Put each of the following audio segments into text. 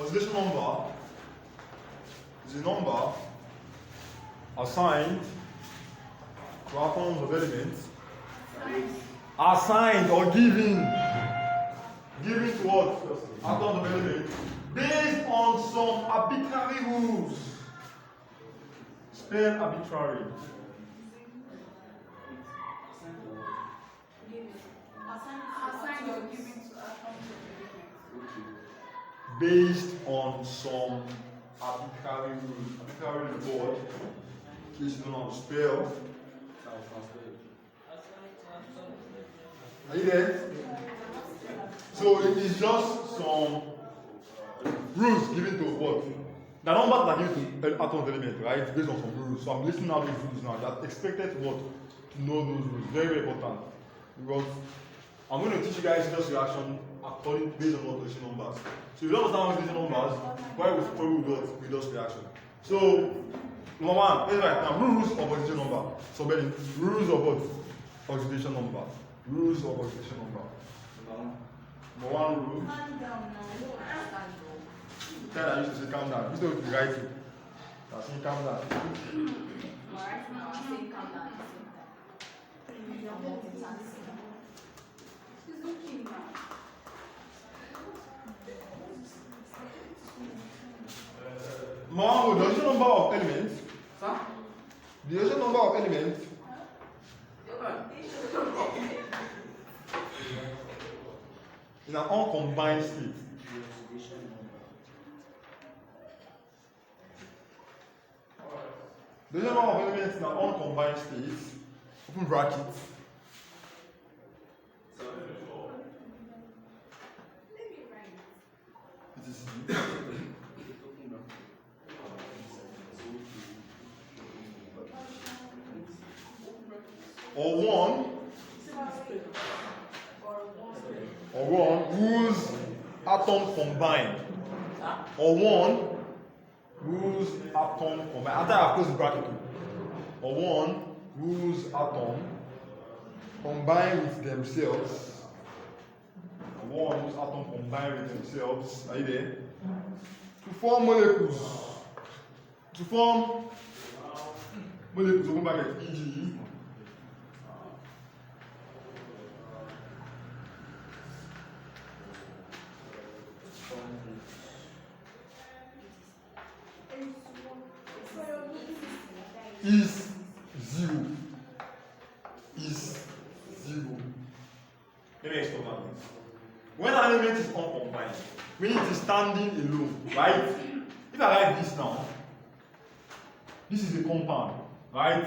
Oxidation number is a number assigned to atoms of elements. Assigned or given. Given to what? Atoms of elements. Based on some arbitrary rules. Spell arbitrary. Assigned or given to atoms of elements. Based on some arbitrary rules. Arbitrary on the board. In case you don't know how to spell. Are you there? So it is just some rules given to what? The numbers that are given to atoms of element, right? Based on some rules. So I'm listing out these rules now. You're expected to what? To know those rules. Very, very important. Because I'm going to teach you guys just reaction according based on what oxidation numbers. So if you don't understand oxidation numbers, why would probably with just reaction? So number one, let's write now rules of oxidation number. So then rules of what? Oxidation number. Rules of oxidation number. Number one rule. Tell that I used to say calm down. You still write it. Now say calm down. Alright, now I'm saying calm down. It's okay now. Now, the oxidation number of elements. Sir? The oxidation number of elements in an uncombined state. The oxidation number of elements in an uncombined state, open brackets, it is or one whose atom combined, or one whose atom combined. After I have closed the bracket, or one whose atom combine with themselves. One whose atom combine with themselves. Are you there? To form molecules. To form molecules, open bracket, e.g. Is zero. Is zero. Let me explain this. When an element is uncombined, meaning it is standing alone, right? If I write this now, this is a compound, right?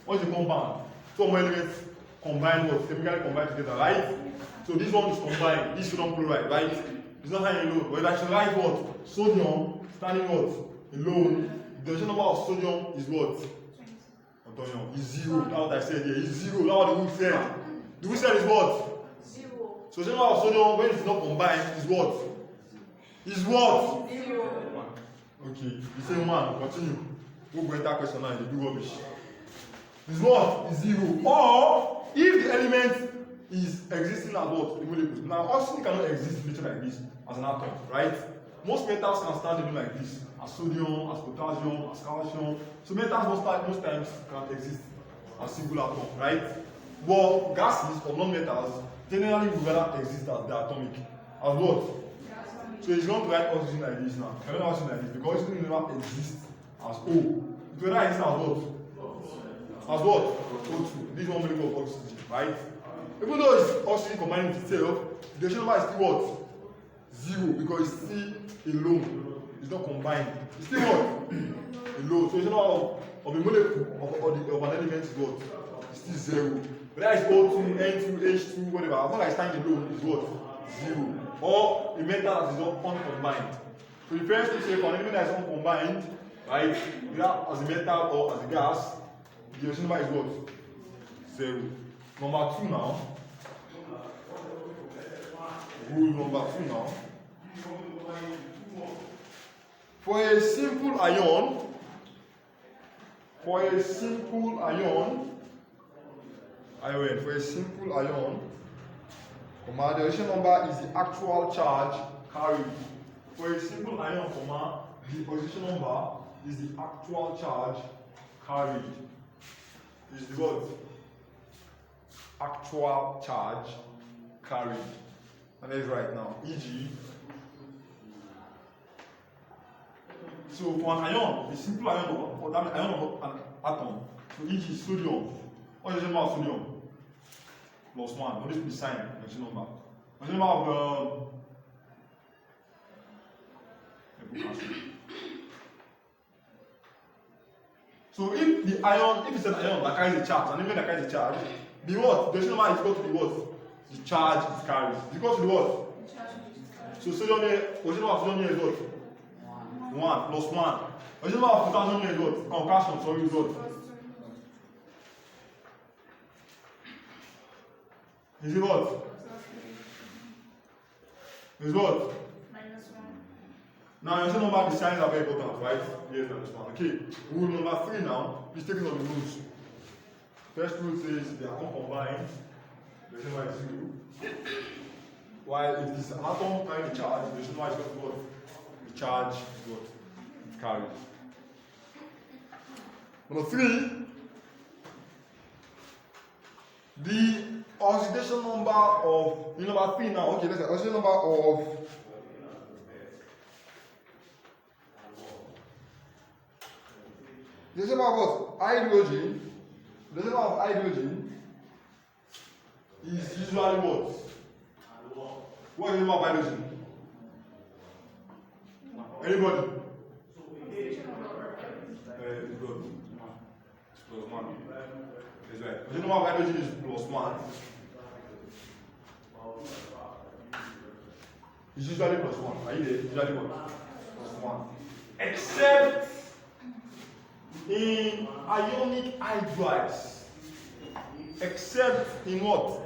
What is a compound? Two more elements combined what? Chemically combined together, right? So this one is combined, this sodium chloride, right? It's not hanging alone, but if I should write what? Sodium standing what? Alone. The oxidation number of sodium is what? Is zero. That's what I said here. Is zero. That's what the rule said. The rule said is what? Zero. So the number of sodium when it's not combined is what? Is what? Zero. Okay. The same one. Continue. We'll go enter question now. They do rubbish. Is what? Is zero. Or if the element is existing as what? The molecule. Now oxygen cannot exist in nature like this as an atom, right? Most metals can stand alone like this. As sodium, as potassium, as calcium. So metals most times can exist as single atom, right? But gases or non-metals generally would rather exist as the atomic. As what? So it's going to write oxygen like this now. I don't know oxygen like this because oxygen never exists as O. It will rather exist as what? As what? O2. This one molecule of oxygen, right? Even though it's oxygen combining with itself, the oxygen number is still what? Zero because it's still alone. It's not combined. It's still what? Alone. So it's not of a molecule of an element is what? It's still zero. But that is O2, N2, H2, whatever. As long as it's standing alone, is what? Zero. Or a metal that is not uncombined. So the first thing say for an element that is uncombined, right? Either as a metal or as a gas, the oxidation number is what? Zero. Number two now. Rule number two now. For a simple ion, the oxidation number is the actual charge carried. For a simple ion former, the oxidation number is the actual charge carried. Is the what? Actual charge carried. And let's write now. E.g. So for an ion, a simple ion or that ion of an atom. So e.g. sodium. What is the number of sodium? Plus 1. What is the sign? Oxidation number. Oxidation number of so if the ion, if it's an ion that carries a charge, an element that carries a charge, the what? The oxidation number is equal to the what? The charge it carries. It's equal to the what? So sodium here, oxidation number of sodium here is what? 1 plus 1. Oxidation number of potassium here is what? Concaction, sorry, is what? Is it what? Is what? Now, you understand number the signs are very important, right? Yes, I understand. Okay, rule number 3 now. Please take it on the rules. First rule says they are all combined. The reason why is 0. While if this atom carrying the charge, the reason why is what? The charge is what? It carries. Number 3. The oxidation number of number 3 now. Okay, let's say oxidation number of the number of what? Hydrogen. The number of hydrogen is usually what? What is the number of hydrogen? Anybody? Good. It's plus 1. That's right. The number of hydrogen is plus 1. It's usually plus 1. Are you there? Usually what? Plus 1. Except in ionic hydrides. Except in what?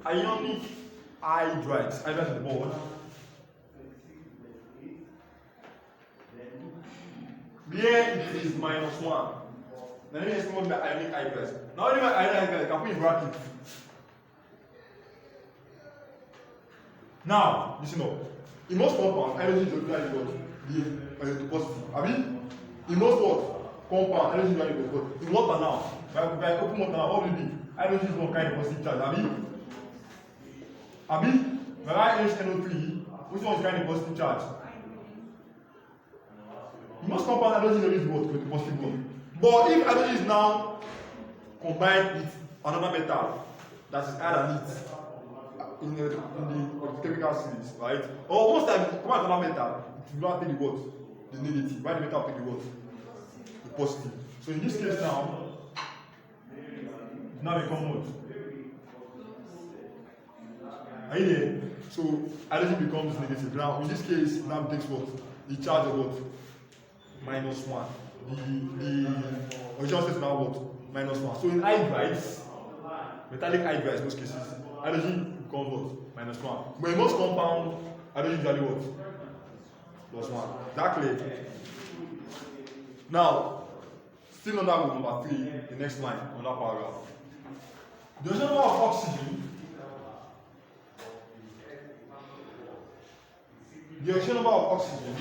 Ionic hydrides. Hydrides on the board. Here it is minus 1. Now let me explain what my ionic hydrides. Now only my ionic hydrides I can put in bracket. Now, listen up. In most compounds, hydrogen is usually what? The positive. I mean, in most what? Compound, hydrogen is usually positive. In water now, if I open water now, what will it be? Hydrogen is one kind of positive charge. Abi, when I HNO3, which one is kind of positive charge? In most compounds, hydrogen is always what? With the positive one. But if hydrogen is now combined with another metal that is higher than it, in the chemical series, right? Or most times, combine with another metal, it will not take the what? The negative. Why the metal take the what? The positive. So in this case now, it now become what? Are you there? So hydrogen becomes negative. Now in this case, it now takes what? The charge of what? Minus 1. The original state is now what? Minus 1. So in hydrides, metallic hydrides, most cases, hydrogen becomes what? Minus 1. But in most compound, hydrogen usually what? Plus 1. Exactly. Now, still on that rule number 3, the next line on that paragraph. The oxidation number of oxygen. The oxidation number of oxygen.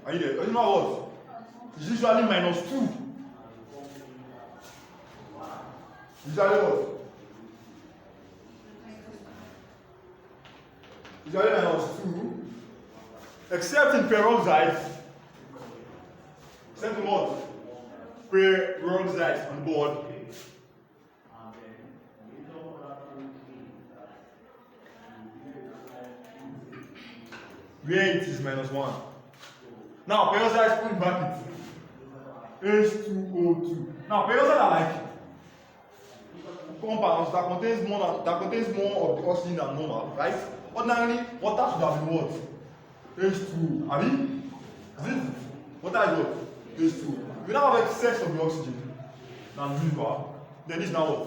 Are you there? You know what? It's usually minus 2. Usually what? Usually minus 2. Except in peroxides. Except in what? Peroxides on board. Where it is minus 1. Now, peroxides put in bracket. H2O2. Now, peroxides are like compounds that contains more of the oxygen than normal, right? Ordinarily, water should have been what? H2O. I mean, is it? Water is what? H2O. We now have excess of the oxygen than usual. Then this is now what?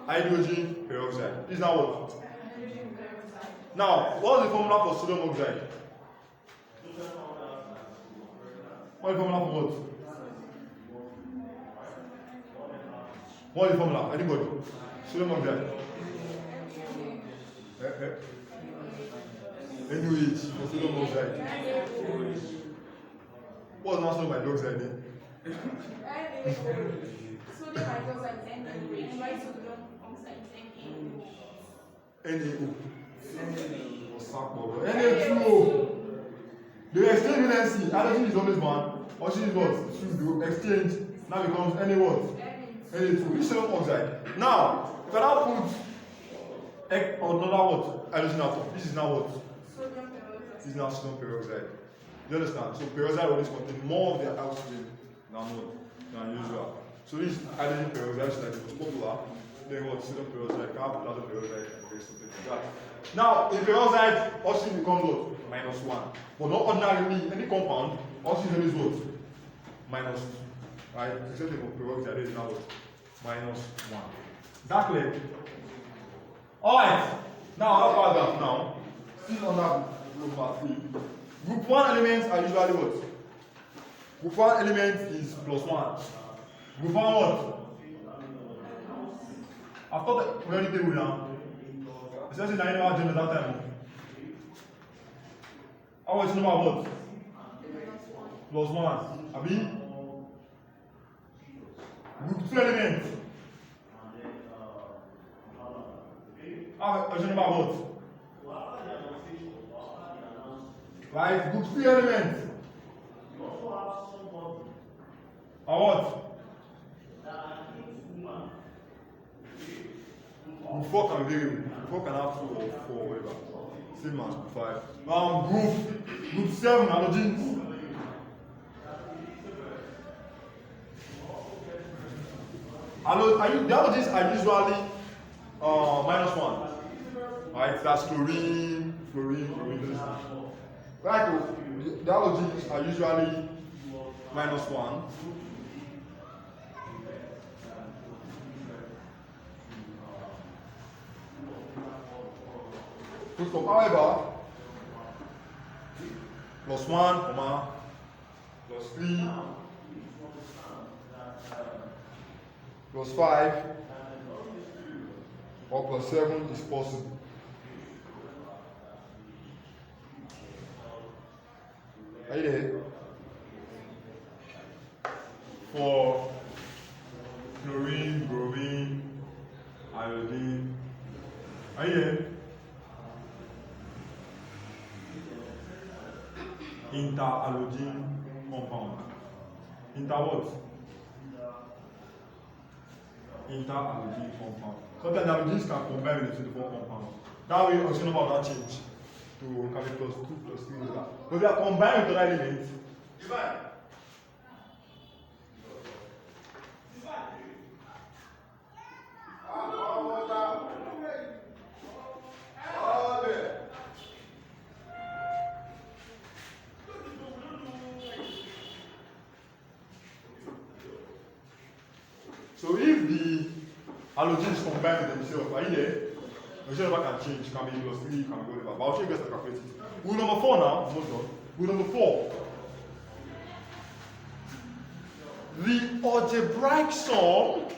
Hydrogen peroxide. This is now what? Now, what is the formula for sodium oxide? What is the formula for what? What is the formula? Anybody? Sodium oxide. NaOH for sodium oxide. What's not sodium hydroxide then? Sodium hydroxide is NaOH. Why sodium oxide is NaO? Na2O. The exchange valency, hydrogen is always 1, oxygen is what? 2. The exchange now becomes Na what? Na2. This is sodium oxide. Now, if I now put another what? Hydrogen atom. This is now what? Sodium peroxide. This is now sodium peroxide. You understand? So peroxide always contains more of the oxygen than usual. So this is hydrogen peroxide, which is like the most popular. Then what? Sodium peroxide, carbon peroxide, and something like that. Now, in peroxide, oxygen becomes what? -1. But not ordinarily, any compound, oxygen is what? -2. Right? Except for peroxide, is now what? -1. That clear? Alright. Now, how about that now? Still on that group number 3. Group 1 elements are usually what? Group 1 element is +1. Group 1 what? I've taught the periodic table now. Especially in the animal journal that time. How much number what? +1. Abi? Group 2 elements. How much number what? Right? Group 3 elements. Or what? Group 4 can be variable. Group 4 can have 2 or 4, whatever. Same as group 5. Group 7 halogens. The halogens are usually -1. Right? That's chlorine. Right? The halogens are usually -1. However, +1, +3, +5, or +7 is possible. Are you there? For chlorine, bromine, iodine. Are you there? Inter-halogen compound. Inter what? Inter-halogen compound. Sometimes the halogens can combine with the 24 compounds. That way, oxygen number will not change to can be +2, +3 later. But we are combined with other elements. So if the halogens combine with themselves, are you there? The oxygen number can change, can be +3, can be whatever. But I'll show you guys to calculate it. Rule number 4 now, almost done. Rule number 4. The algebraic sum,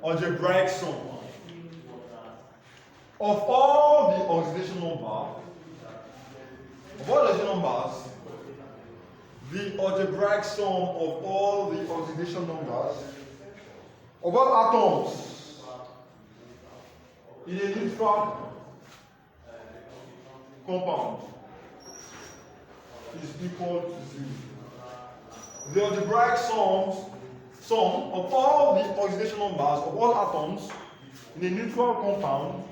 algebraic sum of all the oxidation numbers, the algebraic sum of all the oxidation numbers of all atoms in a neutral compound is equal to 0. The algebraic sum of all the oxidation numbers of all atoms in a neutral compound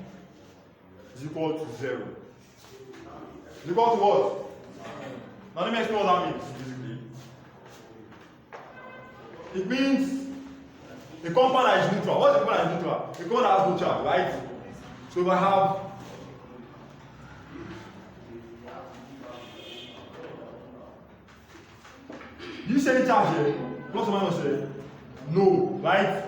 is equal to 0. Is equal to what? Now let me explain what that means, basically. It means a compound that is neutral. What's a compound that is neutral? A compound that has no charge, right? So if I have do you see any charge here? Plus or minus here? No, right?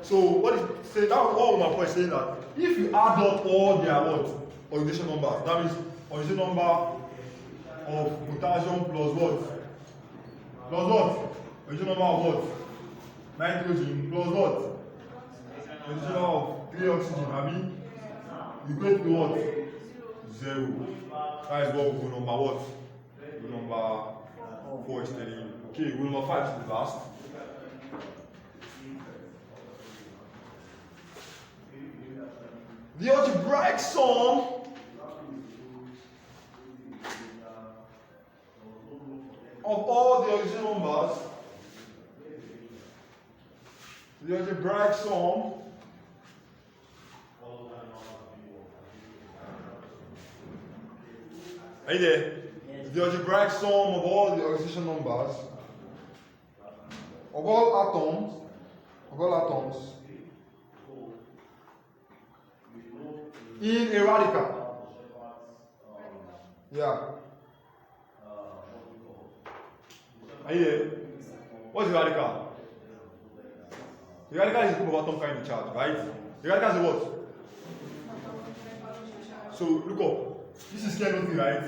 So what my point is saying that if you add up all their what? Oxidation numbers, that means oxidation number of potassium plus what? Plus what? Original number of what? Nitrogen plus what? Original number of 3 oxygen, I mean, equate to what? 0. That is what rule number what? Rule number 4 is telling you. Okay, rule number 5 is the last. The algebraic sum of all the original numbers, the algebraic sum are you there? The algebraic sum of all the oxidation numbers of all atoms in a radical. Yeah. Are you there? What's the radical? The radical is a group of atom carrying charge, right? The radical is what? So look up. This is chemistry, right?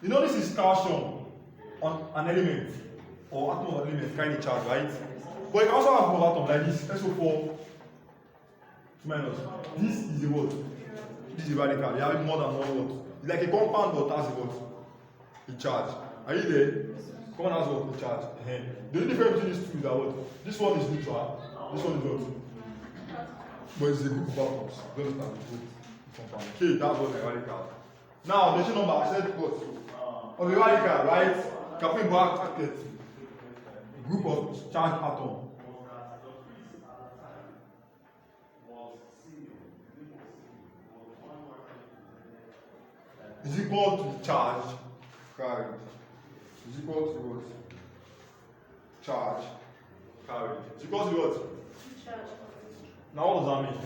You know this is calcium on an element or atom of an element carrying charge, right? But you can also have a group of atom like this, SO4 minus. This is the what? This is the radical. You have more than one what? It's like a compound but has a what? A charge. Are you there? Compound has what? A charge. The only difference between these two is that what? This one is neutral. This one is what? But it's a group of atoms. You understand? Compound. Okay, that's what the radical. Now, the number I said what? Of the radical, right? Caffeine bracket. Group of charged atoms. Is equal to charge carried. Is equal to what? Charge carried. Is equal to what? Charge. Now what does that mean?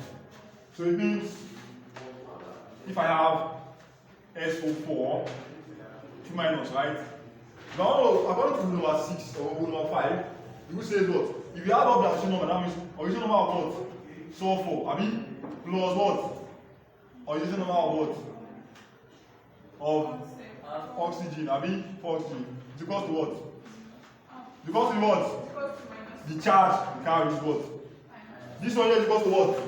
So it means if I have SO4, 2 minus, right? Now according to rule number 6 or rule number 5, you will say what? If you add up the original number, that means original number of what? Sulfur. I mean plus what? Original number of what? Of oxygen, I mean for oxygen. It's equal to what? Because to what? The charge carries what? This one here is equal to what?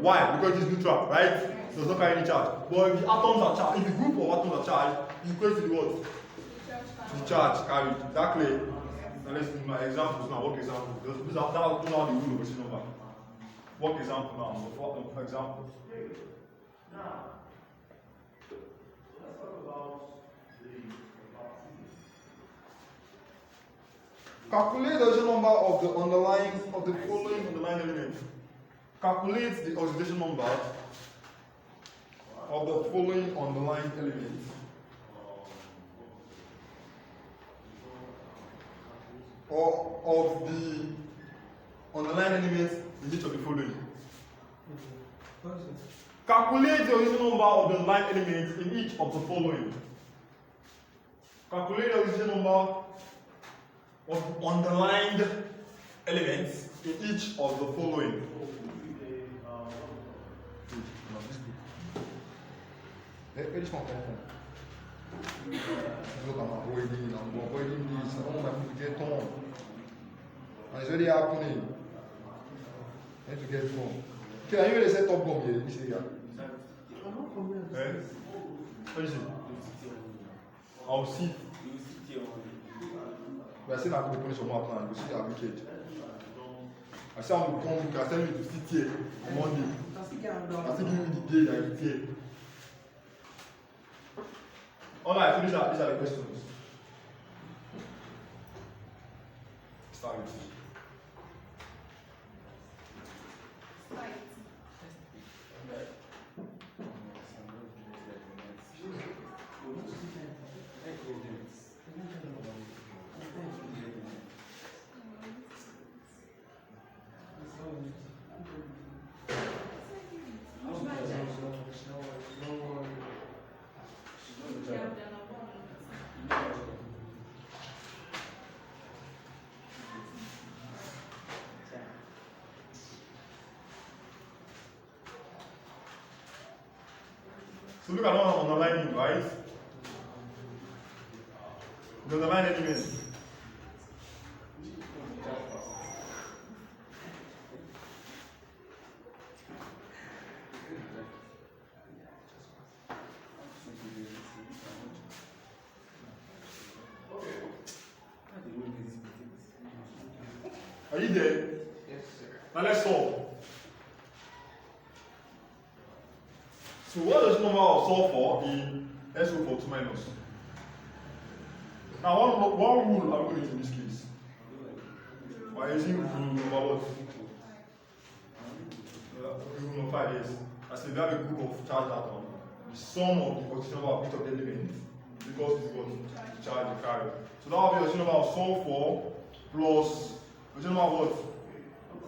Why? Because it is neutral, right? So it's not carrying any charge. But if the atoms are charged, if the group of atoms are charged, it equates to the what? The charge carried. Exactly. Now let's do my examples now. Work example. Those are the rule of the number. Work example now. So for examples. Calculate the oxidation number of the following underlying elements. Calculate the oxidation number of the following underlying elements. Or of the underlying elements in each of the following. Calculate the oxidation number of the underlying elements in each of the following. Calculate the oxidation number of underlined elements in each of the following. Look, I'm avoiding this. I don't want to get on. And it's already happening. I need to get home. Okay, are you ready to set up bomb here? This area. What is it? I'll see. But I said I'm going to punish your mouth now. You see, I'm wicked. I said I'm going to come. You can tell me to sit here on Monday. I'm still giving you the day that you here. Alright, so these are the questions. Start with it. So look at what I'm underlining, right? The underlying element. Are you there? Yes, sir. Now let's solve. So what does the number of solve for in SO for 2 minus? Now one rule I'm going to use in this case. By using rule number what? Rule number 5, yes. I said we have a group of charged atoms. The sum of the oxygen number of each of the elements because it's what the charge they carry. So that will be the oxygen number of sulfur plus oxygen number of what?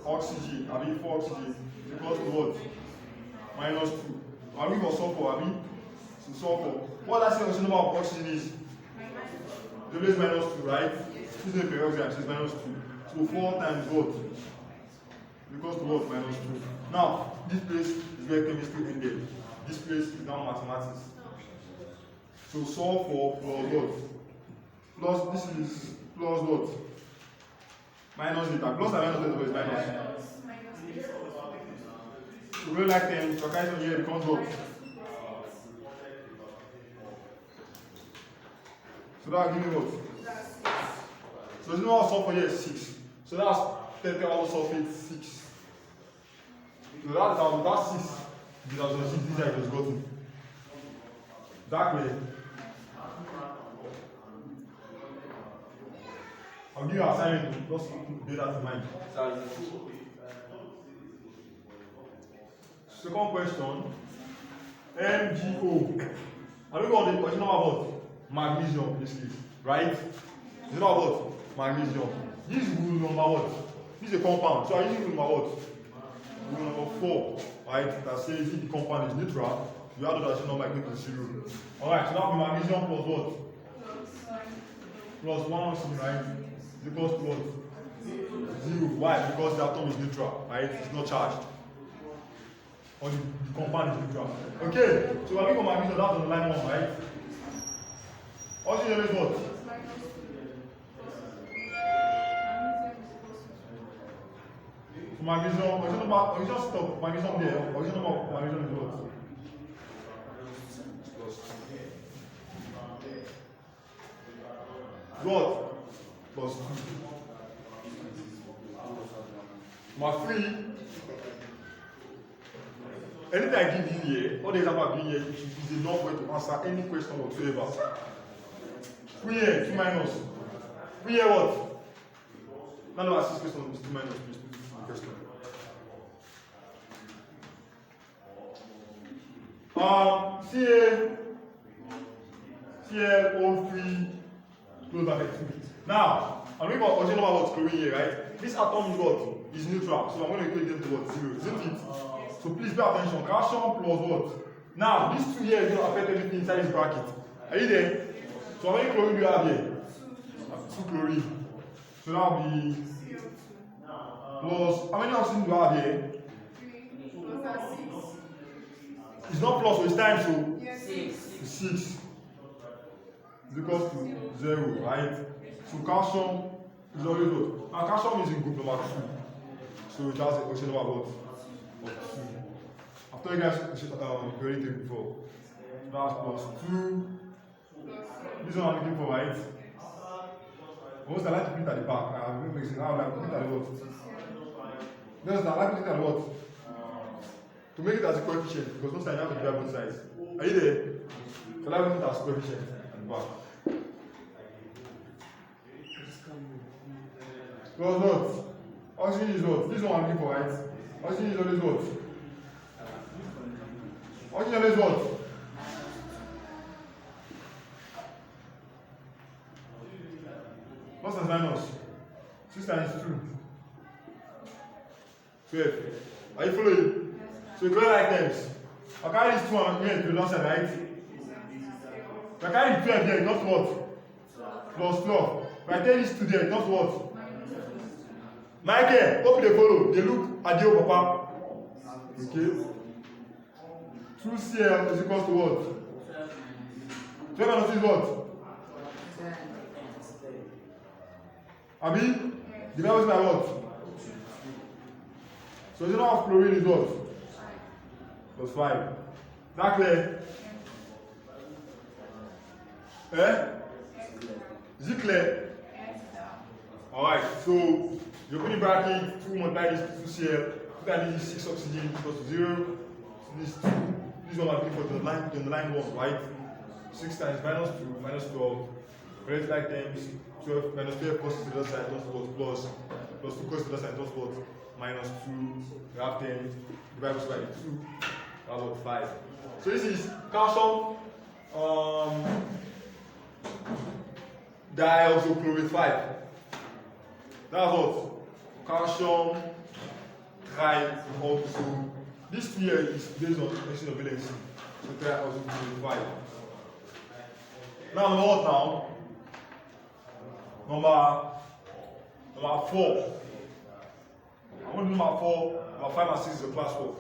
Oxygen. I mean 4 oxygen equals to what? Minus 2. I mean for sulfur, I mean so sulfur. What I say oxygen number of oxygen is? The base minus 2, right? This is the peroxide, so it's minus 2. So 4 times what? Equals to what? Minus 2. Now, this place is where chemistry ended. This place is now mathematics. So sulfur plus what? Plus this is plus what? Minus eta. Plus and minus eta is minus. So we like them, so guys on here becomes what? So that will give me what? So the number of sulfur here is 6. So that's 10 also sulfate 6. So that's 6. This is 6. This I just got to. That way. I'll give you an assignment. Just do that in mind. Second question. MgO. Are we going to the original about magnesium in this case? Right? It's not about magnesium. This is rule number what? This is a compound. So I use rule number what? Rule number 4. Right? That says if the compound is neutral, you have to assume number equal to 0. Alright, so that will be magnesium plus what? Plus 1 oxygen, right? Is equals to what? 0. Why? Because the atom is neutral, right? It's not charged. Or the compound is neutral. Okay, so when we go magnesium, that's on the line 1, right? Oxygen is what? So magnesium, oxygen stop, magnesium there, oxygen number magnesium is what? What? Plus 2. Number 3. Anything I give you here, all the example I give here is enough way to answer any question whatsoever. 3 here, 2 minus. 3 here what? None of our 6 questions is 2 minus, please. Question. CL, all 3, close bracket 2. Now, I'm looking for original number what's chlorine here, right? This atom is what? Is neutral, so I'm going to equate them to what? 0, isn't it? So please pay attention. Calcium plus what? Now, these 2 here is going to affect everything inside this bracket. Are you there? So how many chlorine do you have here? 2 chlorine. So that will be plus, how many oxygen do you have here? 3 plus 6. It's not plus, so it's times, so Yes, 6. 6 is equals to 0, right? So calcium is always what? Now calcium is in group number 2. So it has a question number what? Of 2. I've told you guys already take before. That's plus 2. This one I'm looking for, right? Most I like to put it at the back. I will make it. I would like to put it at the what? Yes, I like to put it at the what? To make it as a coefficient, because most times you have to do both sides. Are you there? So I like to put it as a coefficient at the back. Plus what? Oxygen is what? This one I'm looking for, right? Oxygen is always what? Oxygen is what? Plus and minus. 6 times 2. 12. Are you following? So you go like this. I carry this 2 here to the left side, right? I carry 12 here, not what? Plus 12. If I take this 2 there, not what? Michael, hope they follow. They look at the papa. Okay. 2Cl is equal to what? 12 minus 2 is what? I mean, divided by what? So the number of chlorine is what? Plus 5. Is that clear? Eh? Is it clear? Alright, so you open the bracket, 2 multiply this 2 Cl, put that this 6 oxygen equals to 0. So this one I'm looking for the line 1, right? 6 times minus 2 minus 12. Relative like times 12 minus 12 cos to the other side plus 2 cos to the other side what? Minus 2, you have 10, divided by 2, that's what 5. So this is calcium dioxochlorate 5. That's what? Calcium trioxo. This here is based on oxidation of valency. So trioxochlorate 5. Now number what now? Number 4. I want to do number 4. Number 5 and 6 is a class 4.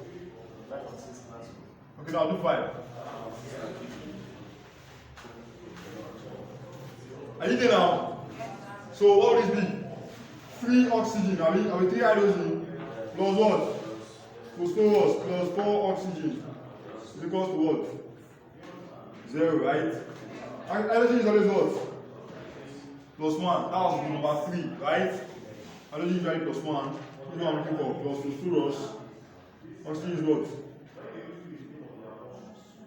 Okay, now I'll do 5. Are you there now? So what will this be? 3 oxygen. I mean 3 hydrogen plus what? Plus 4 oxygen is equals to what? 0, right? Hydrogen is always what? Plus 1. That was number 3, right? Hydrogen is value plus 1. This one I'm looking for. Plus phosphorus. Oxygen is what?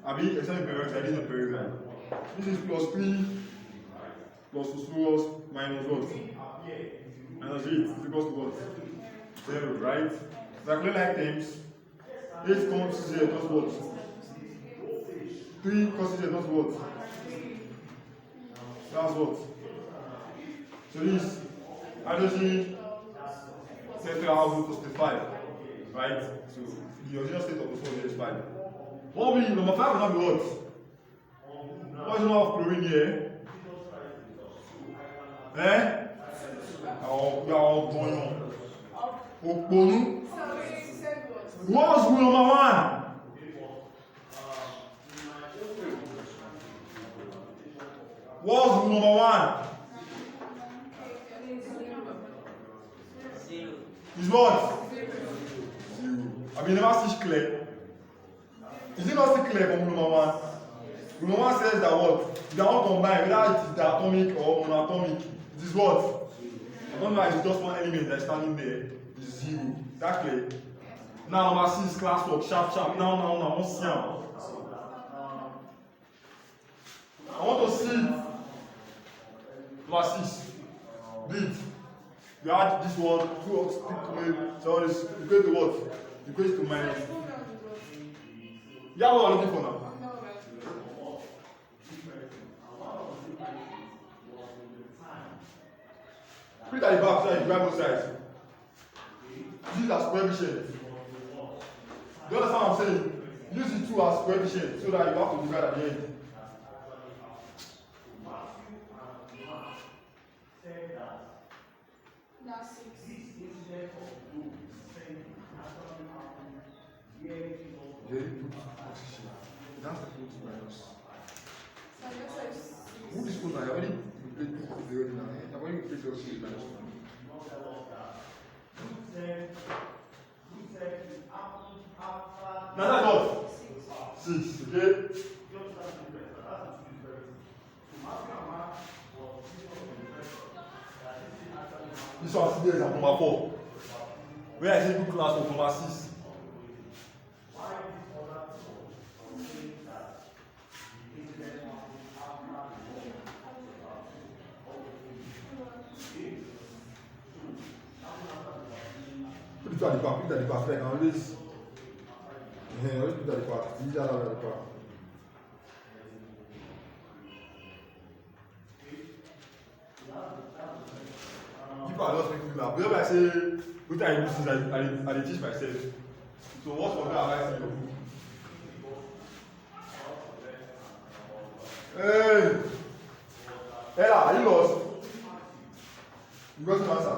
I mean, except peroxide, this is peroxide. This is plus 3 plus phosphorus minus what? Minus 8 is equals to what? 0, right? So I like terms. 8 comes to 0 plus what? 3 cos 0 plus what? That's what? So this hydrogen tetrahydrogen plus 5, right? So the original state of the solid is 5. What will be number 5 will not be what? What is the number of chlorine here? Eh? We are all going on. Okponu. What's rule number 1? What's rule number 1? Is what? 0. I mean, never see clear. Is it not still clear from rule number 1? Rule number 1 says that what? They are all combined, whether it is diatomic or monatomic. It is what? I don't know, it's just one element that is standing there. It's 0. Exactly. Now number 6 class work. Sharp. Now. I want to see them. I want to see number 6. Read. You add this one, 2 oxygen, so it's equal to what? Equal to minus. Yeah, what are we looking for now? Put it at the back so you grab both sides. Use it as coefficient. Do you understand what I'm saying? Use the 2 as coefficient so that you have to divide at the end. That's 6. That's the close minus. So I guess like 6. Who is close? I already replaced the already now. I've already replaced the oxygen minus 2. Now that's what? 6. Okay? This one is number 4. Where I say good class of number 6. Put it at the back, like always. Always put it at the back. It's easier at the back. People are just making me laugh. Whenever I say, what I use is I teach myself. So what's for that advice in your book? Hey! Ella, are you lost? You got to answer.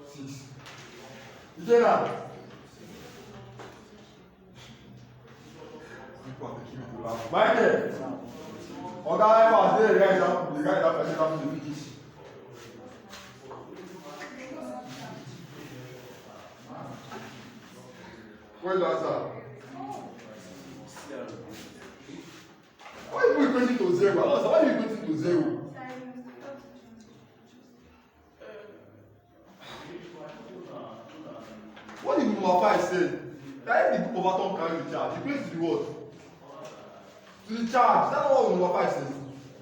6. You get that? Michael! Oga, I pass there, the guy that finish. Where's the answer? Why are you equating to 0? Why are you equating to 0? What did number 5 say? That if the overturn carries the charge, equates to the what? To the charge. That's not what number 5 says.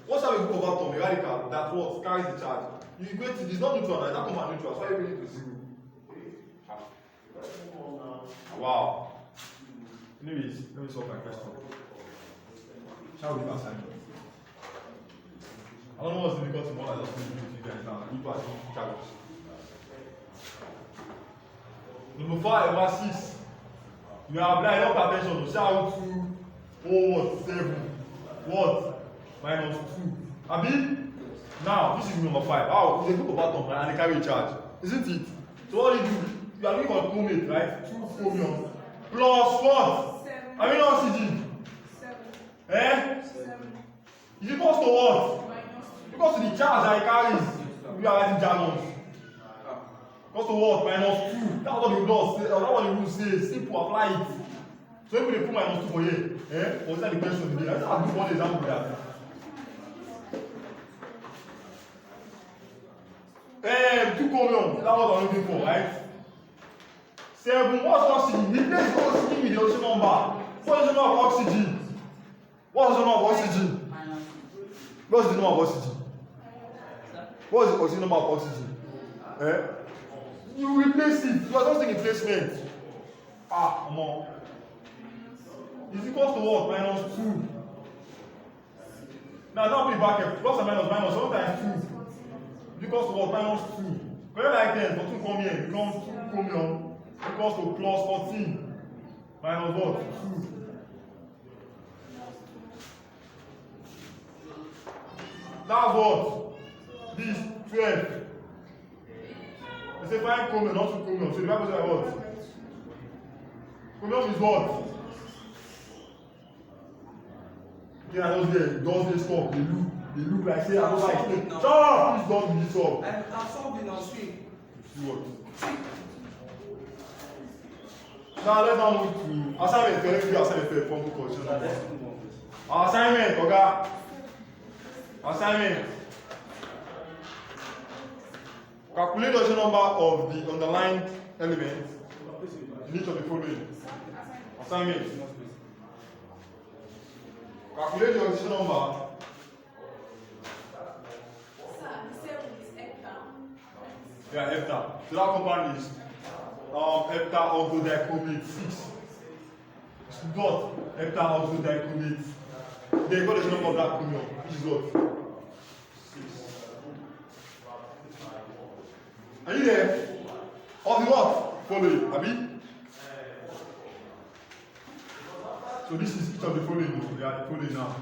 What shall we do overturn? The radical that what carries the charge. You equate it, it's not neutral, it's not common neutral, so why are you equating to 0? Wow. Anyways, let me solve my question. Shall we do assignment? I don't know what's difficult to more than just doing you guys now. You guys don't challenge. Number 5, verse 6. You are blind, don't pay attention. To shout to what? 7. What? Minus 2. Abi? Now, this is number 5. How? It's a group of atoms and they carry a charge. Isn't it? So what do? You are looking at chromate, right? 2 chromium plus what? 7. I mean oxygen. 7. Eh? 7. Is it equals to what? Minus 2. Because to the charge that it carries. We are writing Germans. Equals to what? Minus 2. That's what the law says. That's what the rule says. Simple, apply it. So if we put minus 2 for here, eh? Or is that the question today? Let's have one example with that. 2 chromium. That's what I'm looking for, right? 7. What's oxygen? Replace oxygen with the oxygen number. What is the number of oxygen? What's the number of oxygen? What's the number of oxygen? What is the oxygen number of oxygen? Eh? You replace it. You are just taking replacement. Come on. Is equals to what? Minus 2. Now put it back here. Plus and minus 1 times 2. Equals to what? Minus 2. Correct like 10 for 2 come here. Becomes 2 chromium. Equals to plus 14. Minus what? 2. That's what? This 12. They say find chromium, not 2 chromium. So the Bible says what? Chromium is what? Yeah, those days stop. They look like say I don't like it. Shut up! Please don't do this up. I'm solving on screen. See what? Now let's now move to assignment. Let me do assignment for form question. Assignment, Oga. Assignment. Calculate the number of the underlined elements in each of the following. Assignment. Calculate the oxygen number. Sir, the 7 is hepta. Yeah, hepta. So that compound is hepta oxidichromate 6. Dot hepta oxidichromate. The equation number of that chromium is what? 6. Are you there? Of the what? Following, Abi? So this is each of the following. We are the following now.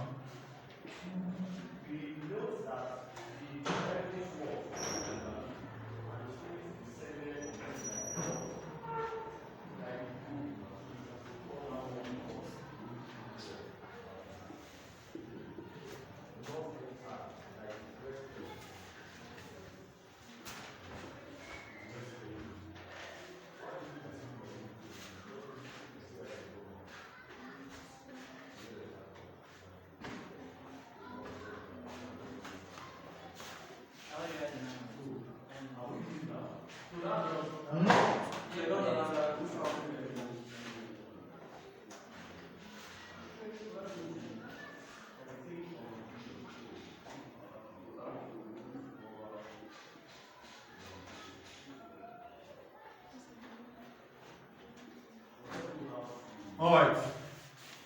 Alright,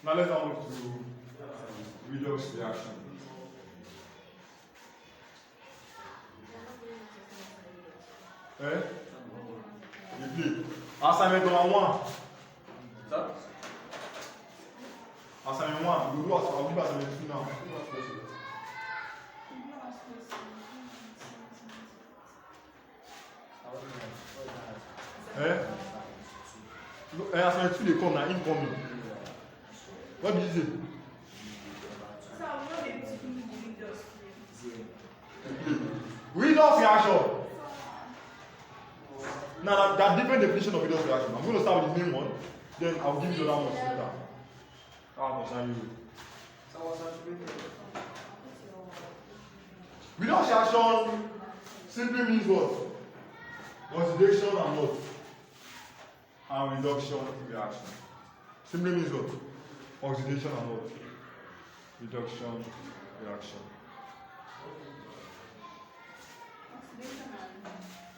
now let's move to redox reaction. Repeat. Assignment number 1. Sir? Assignment 1. We'll do assignment 2 now. Assignment 2 they come now, incoming. What did you say? Sir, I'm not able to do the Redox reaction. Now, there are different definitions of redox reaction. I'm going to start with the main one. Then I'll give you the other ones later. I'll concern you. Reduction simply means what? Oxidation and what? And reduction reaction. Simply means what? Oxidation and what? Reduction reaction.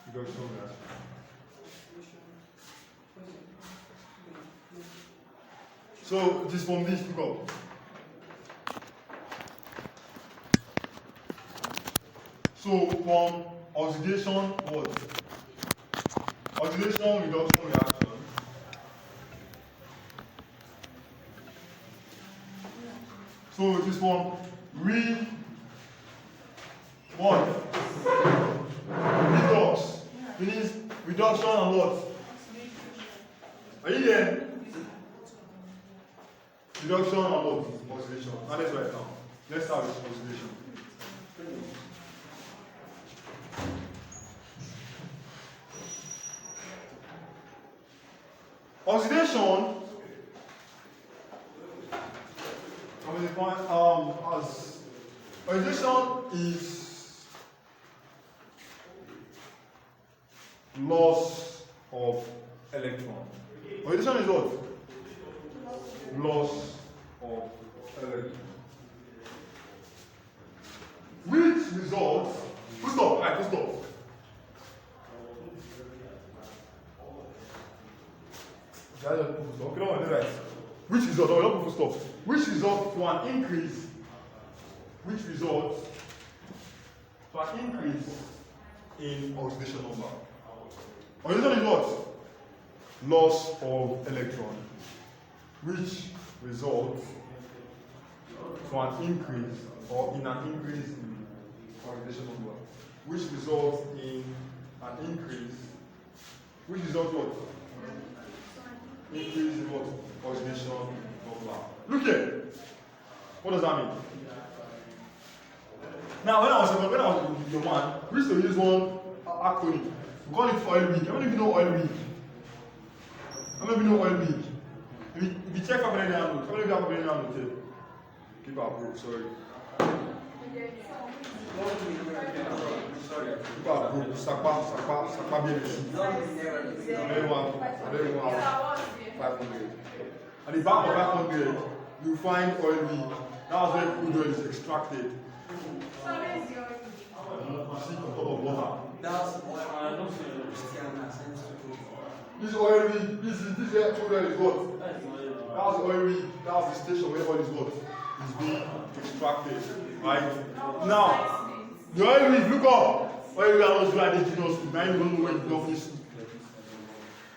Reduction reaction. So this from this look up. So from oxidation what? Oxidation reduction reaction. So this one redox means reduction and what? Are you there? Reduction and what? Oxidation. Now let's write it down. Let's start with oxidation. Oxidation as oxidation is loss of electron. Oxidation is what? Loss of electron. Which results, full stop, right, full stop. Okay, don't do that. Which result, no, don't put full stop. Which results to an increase, which results to an increase in oxidation number. Oxidation is what? Loss of electron, which results to an increase or in an increase in oxidation number, which results in an increase, which results what? Increase in what? Oxidation number. Look here. What does that mean? Now, when I was with the one, we used to use one acronym. We call it oil week. How many of you know oil week? How many of you know oil week? If you check how many notes, how many of you have many notes here? Keep up, bro. Sorry. Keep up, bro. Sakpa, bien ici. Everyone, 500. At the back of 500, you find oil week. That's where crude oil is extracted. You see on top of water. This oil week, this is where crude oil is what? That's oil week. That's the station where oil is what? Is being extracted. Right? Now, the oil week, look up. Oil week are not like the genus. Now you don't know when it's not finished.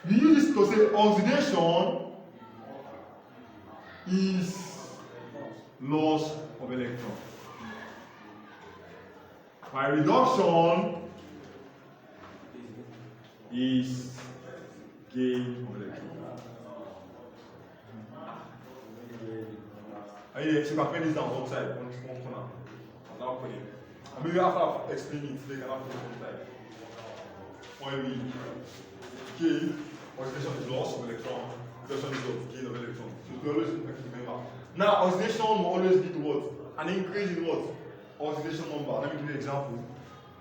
We use this to say oxidation is loss of electron. By reduction is gain of electron. So you can put this down one side, one corner. And now put it. And maybe after I've explained it, they can have put it one side. When we gain, oxidation is loss of electron, reduction is what? Gain of electron. So we always remember. Now, oxidation will always lead to what? An increase in what? Oxidation number. Let me give you an example.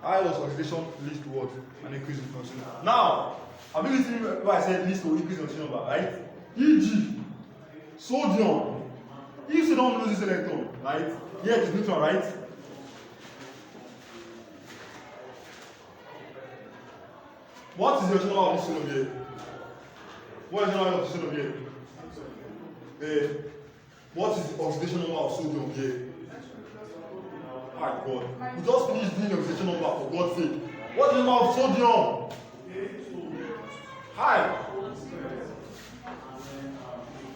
How does oxidation lead to what? An increase in oxidation number. Now, have you listened to what I said leads to increase in oxidation number, right? E.g., sodium. If sodium loses electron, right? Here it is neutral, right? What is the oxidation number of this sodium here? What is the number of sodium here? What is the oxidation number of sodium here? My God. We just finished doing the oxidation number for God's sake. What is the number of sodium? Hi.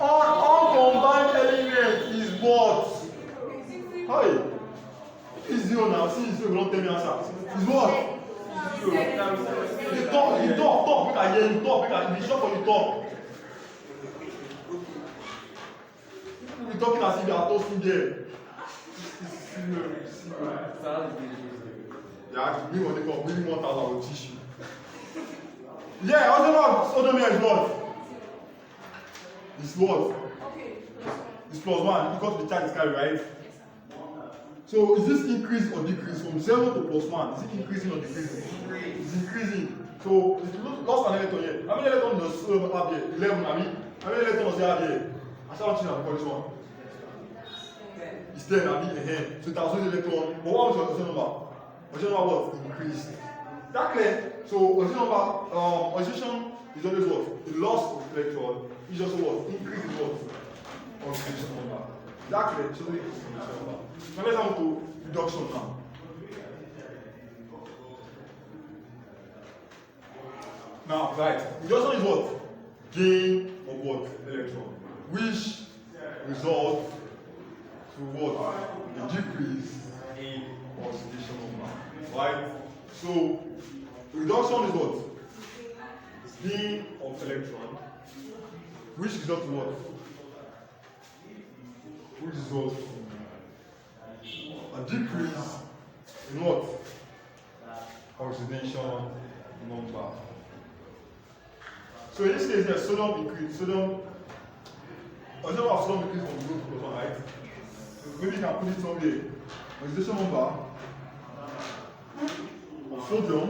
Uncombined element is what? Hi. It's zero now. See, it's zero. Don't tell me answer. It's what? The top, look at here, the top, look at the shop on the top. We're talking as if you are toasting there. Yeah, bring on the cup, bring 1,000, I will teach you. Yeah, also now, sodium here is what? is what? Okay, plus 1. It's plus 1 because the charge is carried, right? Yes, sir. So is this increase or decrease from 0 to plus 1? Is it increasing or decreasing? It's increasing. So if you lost an electron here, how many electrons does have here? 11, I mean. How many electrons does it have here? I start changing for this one. It's 10, I mean, so it has one electron. But what was your oxidation number? Oxidation number what? Increased. Is that clear? So oxidation number, oxidation is always what? The loss of electron is also what? Increase in what? Oxidation number. Is that clear? So increase in oxidation number. Now let's come to reduction now. Now, right, reduction is what? Gain of what? Electron. Which results to what? A decrease in oxidation number. Right? So, reduction is what? Gain of electron. Which results to what? Which results to a decrease in what? Oxidation number. So in this case, there's sodium increase. Sodium, oxidation of sodium increase from 0 to plus 1, right? Maybe you can put it somewhere. Oxidation number of sodium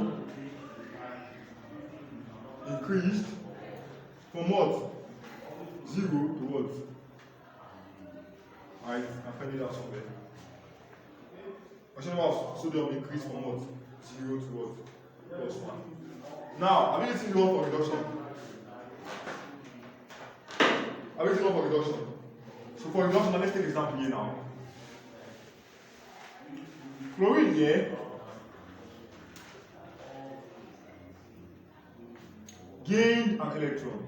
increased from what? 0 to what? Right? I'm finding that somewhere. Oxidation number of sodium increased from what? 0 to what? Plus 1. Now, have you seen the one for reduction? Have you seen one for reduction? So for reduction, let's take an example here now. Chlorine here gained an electron,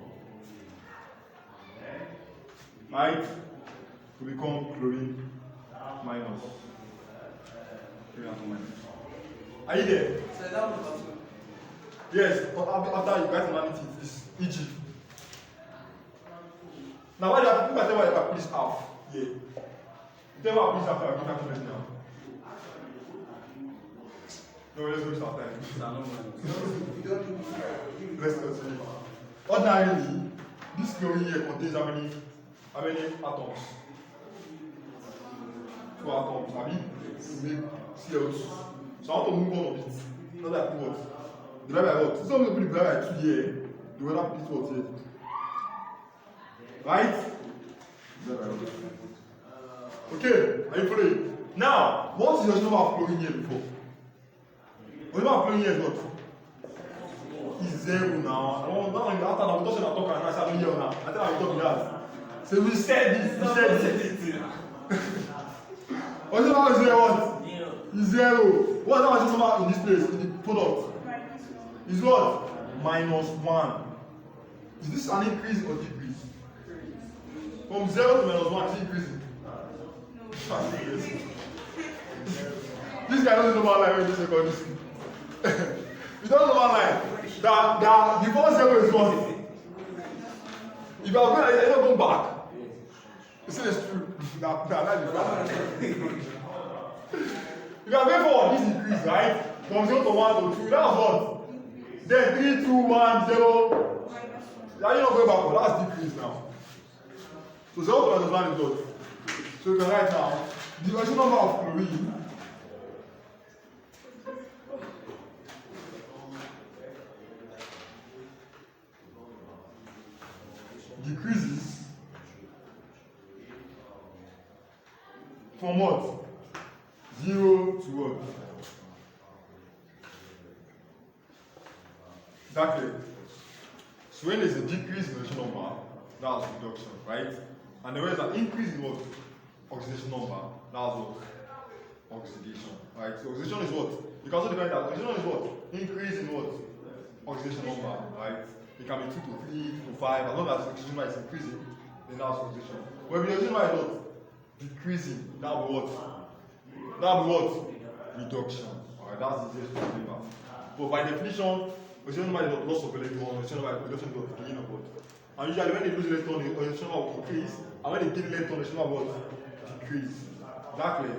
right, to become chlorine minus. Are you there? So that was Yes, after you write analysis, it's EG. Now, why do I think I tell you I put this half? Yeah. You tell me I put this after I give calculation now. No, let's waste our time. Let's continue. Ordinarily, this chlorine here contains how many atoms? 2 atoms. I mean, to make CO2. So I want to move on a bit. Not like what? Divide by what? So I'm going to put divide by 2 here. The other put this what here. Right? Okay, are you following? Now, what is your number of chlorine here before? The number of chlorine here is what? Is 0 now. I don't know after that we don't say talk and I say I don't hear now. I think I will talk that. So we said this, we said this. What's the number is 0 what? Is 0. What's the number in this place, in the product? Is what? Minus 1. Is this an increase or decrease? From 0 to minus 1 is increasing. This guy doesn't know about line when you say this. You don't know about line. The before 0 is 1. If you are going, you're not going back. You see, it's true. That if you are going forward, this increase, right? From 0 to 1 to 2, that's what? Then 3, 2, 1, 0. Now you're not going backward, that's decrease now. So 0 to minus 1 is what? So you can write now the actual number of chlorine decreases from what? 0 to what? Exactly. So when there's a decrease in the actual number, that's reduction, right? And there is an increase in what? Oxidation number. That's what? Oxidation. Right? So oxidation is what? You can also define that. Oxidation is what? Increase in what? Oxidation number. Right? It can be 2 to 3, 2 to 5. As long as oxidation number is increasing, then that's oxidation. But if the oxidation number is what? Decreasing, that will be what? That will be what? Reduction. Alright, that's the easiest to remember. But by definition, oxidation number is not loss of electron, oxidation number is reduction of gain of what? And usually when they lose electron, the oxidation number will increase. And when they gain electron, the oxidation number will decrease. Exactly.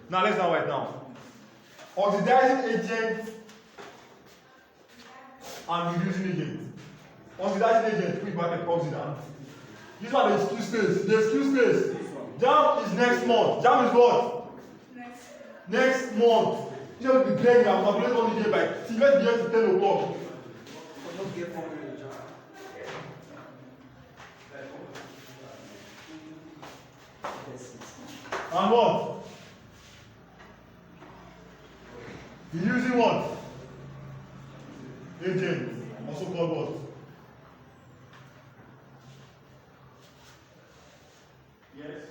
Now let's now write now. Oxidizing agent and reducing agent. Oxidizing agent, quick bracket oxidant. This one is excuse space. The excuse space. Jam is next month. Jam is what? Next month. You have to be playing and calculate only day by. See, let's be here to 10 o'clock. And what? You're using what? Agent. Also called what? Yes.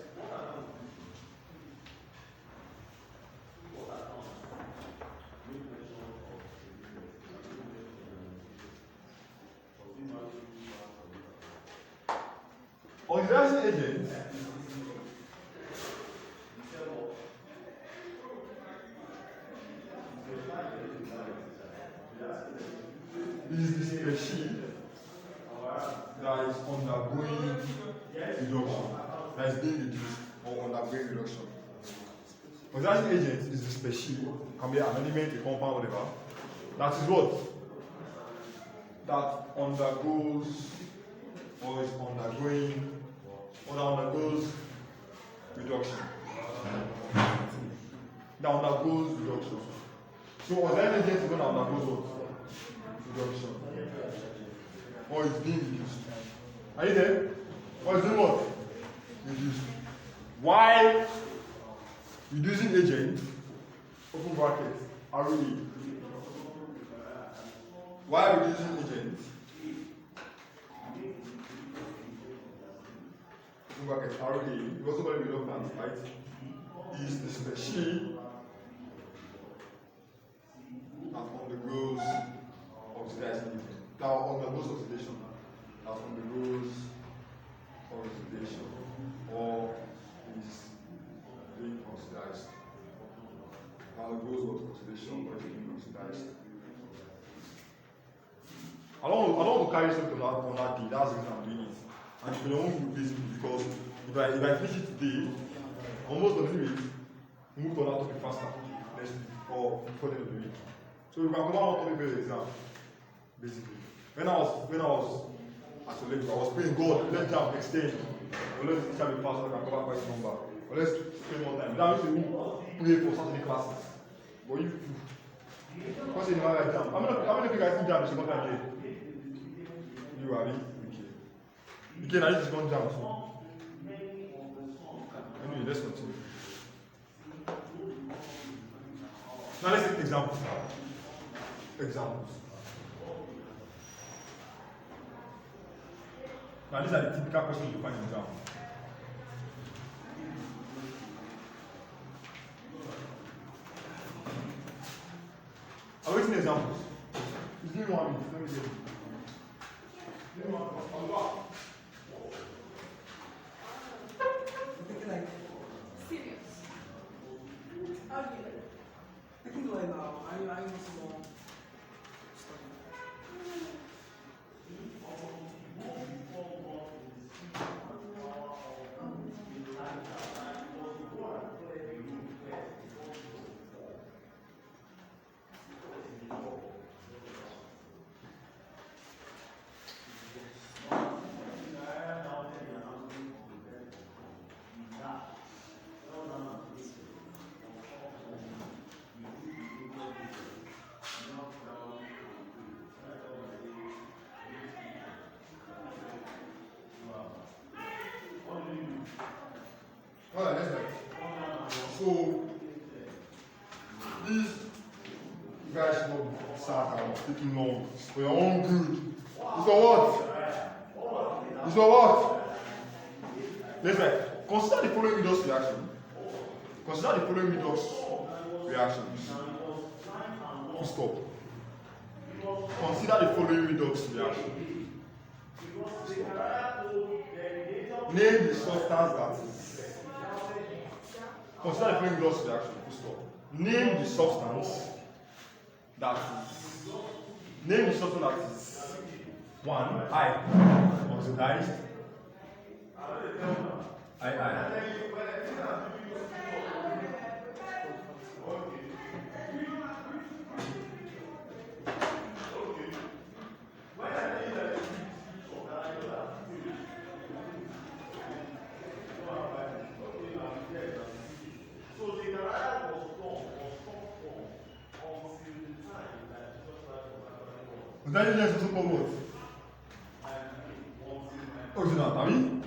Oxidation agent is the species that is undergoing reduction, that is being reduced or undergoing reduction. Oxidation agent is the species, can be an element, a compound, whatever, that is what? That undergoes or is undergoing or that undergoes reduction. That undergoes reduction. So oxidation agent is going to undergo what? Reduction. Or is being reduced. Are you there? Or is doing what? Reduced. Why reducing agent, open bracket, RE. Why reducing agent, open bracket, RE, you also going to be looked at, right? Is the species that undergoes oxidation, that undergoes oxidation, that undergoes oxidation, or is being oxidized. That undergoes what? Oxidation, or is being oxidized. I don't want to carry something on that day, that's the reason I'm doing it. And if you don't do basically, because if I finish it today, almost on the week, move on that topic faster, next week, or before the end of the week. So you can come out on the exam, basically. When I was at the level, I was praying, God, let jam extend. Or let the teacher be faster, I can cover quite number. Or let's spend more time. That means we pray for Saturday classes. But you what's in the right jam? How many of you guys think jam is second time here? You are okay. Okay, now this is one jam. So. Anyway, let's continue. Now let's take examples. Examples. Now these are the typical questions you find in exam. I'm waiting examples. Just give me 1 minute. Let me see. Give me 1 minute. Serious. How do you like? I think like now, I know some Alright, let's go. So, this you guys should not be sad and taking long. It's for your own good. It's for what? It's for what? Let's go. Consider the following redox reaction. Consider the following redox reactions. Full stop. Consider the following redox reaction. Name the substance that is. Consider the following redox reaction. Full stop. Name the substance that is. Name the substance that is. 1. I. Oxidized. I. Oxidation agent is also called what? Oxidant, have you?